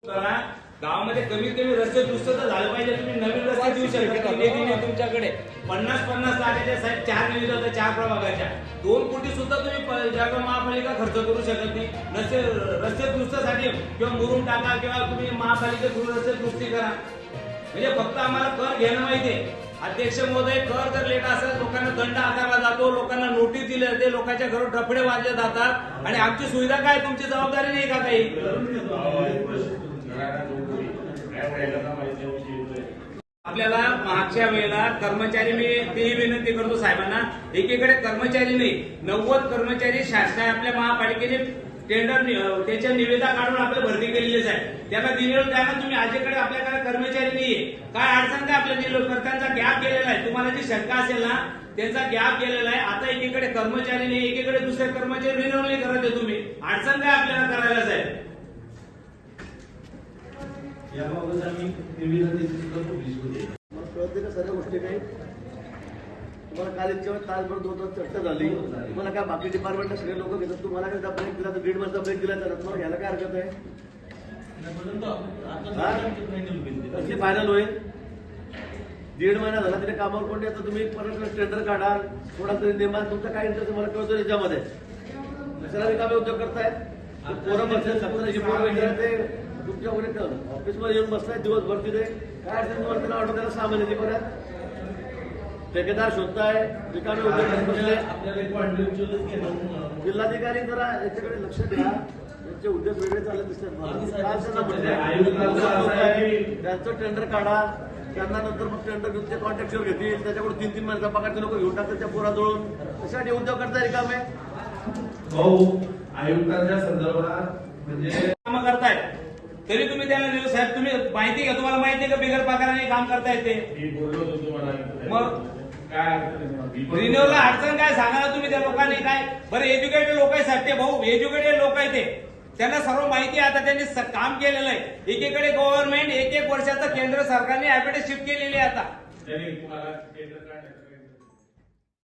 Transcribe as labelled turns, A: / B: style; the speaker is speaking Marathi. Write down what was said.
A: गावामध्ये कमीत कमी रस्ते दुरुस्त तर झालं पाहिजे. तुम्ही नवीन रस्ते देऊ शकता निधी तुमच्याकडे 50-50 लाखाच्या साहेब 4 निधी होत्या 4 प्रभागाच्या 2 कोटी सुद्धा तुम्ही जळगाव महापालिका खर्च करू शकत नाही. रस्ते दुरुस्तीसाठी किंवा मुरुम टाका किंवा तुम्ही महापालिकेकडून रस्ते दुरुस्ती करा. म्हणजे फक्त आम्हाला कर घेणं माहितीये. अध्यक्ष महोदय, कर जर लेट असेल लोकांना दंड आकारला जातो, लोकांना नोटीस दिली जाते, लोकांच्या घरावर डफडे वाजले जातात आणि आमची सुविधा काय तुमची जबाबदारी नाही का काही? आपल्याला मागच्या वेळेला कर्मचारी मी तेही विनंती करतो साहेबांना, एकीकडे कर्मचारी नाही 90 कर्मचारी शासनाने आपल्या महापालिकेने टेंडर त्याच्या निविदा काढून आपल्या भरती केलेलीच आहे. त्याला दिलेलं द्या ना तुम्ही. आजकडे आपल्याकडे कर्मचारी नाहीये. काय अडचण काय आपल्या नियोजकर्त्यांचा गॅप केलेला आहे. तुम्हाला जी शंका असेल ना त्यांचा गॅप केलेला आहे. आता एकीकडे कर्मचारी नाही, एकीकडे दुसरे कर्मचारी रिन्यू नाही करत आहे तुम्ही. अडचण काय आपल्याला करायला साहेब?
B: याबाबत आम्ही निवेदन सुद्धा पब्लिश करू.
C: कळते का सर्व गोष्टी काही? तुम्हाला काल इतक्या तासभर 2 चर्चा झाली. तुम्हाला काय बाकी डिपार्टमेंटला सगळे लोक घेतात. तुम्हाला काय ब्रेक दिला तर 1.5 महिन्याचा ब्रेक दिला तर तुम्हाला घ्यायला काय हरकत आहे? फायनल होईल. 1.5 महिना झाला तरी कामावर कोण येतं. तुम्ही परत टेंडर काढा, थोडा तरी नेमा. तुमचा काय इंटरेस्ट मला कळतो त्याच्यामध्ये. कशाला रिकामे उद्योग करतायत? पोरं बसले 17ची पोरं ते तुमच्या ऑफिसमध्ये येऊन बसलाय दिवसभर तिथे. काय असेल तुम्हाला त्याला ऑर्डर द्यायला 6 महिन्याची परत ठेकेदार शोधताय, रिकामे उद्योग बसले. जिल्हाधिकारी जरा याच्याकडे लक्ष द्या. त्यांचे उद्योग वेगळे चालले दिसतात. त्यांचं टेंडर काढा, त्यांना नंतर मग टेंडर घेऊन ते कॉन्ट्रॅक्चर घेतील, त्याच्याकडून 3-3 महिन्याचा पगार ते लोक घेऊन टाकतात त्या पोराजवळून. त्यासाठी उद्योग करता रिकामे
B: भाऊ आयुक्तांच्या संदर्भात म्हणजे
A: काम करतायत तरी तुम्ही त्यांना दिलं साहेब. तुम्ही माहिती का, तुम्हाला माहिती आहे का बिगर पगाराने काम करतायत ते?
B: मी बोललो होतो तुम्हाला.
A: मग
B: काय
A: रिन्यूला अडचण काय सांगा ना तुम्ही त्या लोकांनी. काय बरं एज्युकेटेड लोक आहे साहेब ते, भाऊ एज्युकेटेड लोक आहे ते, त्यांना सर्व माहिती आहे. आता त्यांनी काम केलेलं आहे. एकीकडे गव्हर्नमेंट 1-1 वर्षाचं केंद्र सरकारने ऍफिडेव्हिट शिफ्ट केलेली आहे. आता
B: त्यांनी तुम्हाला केंद्र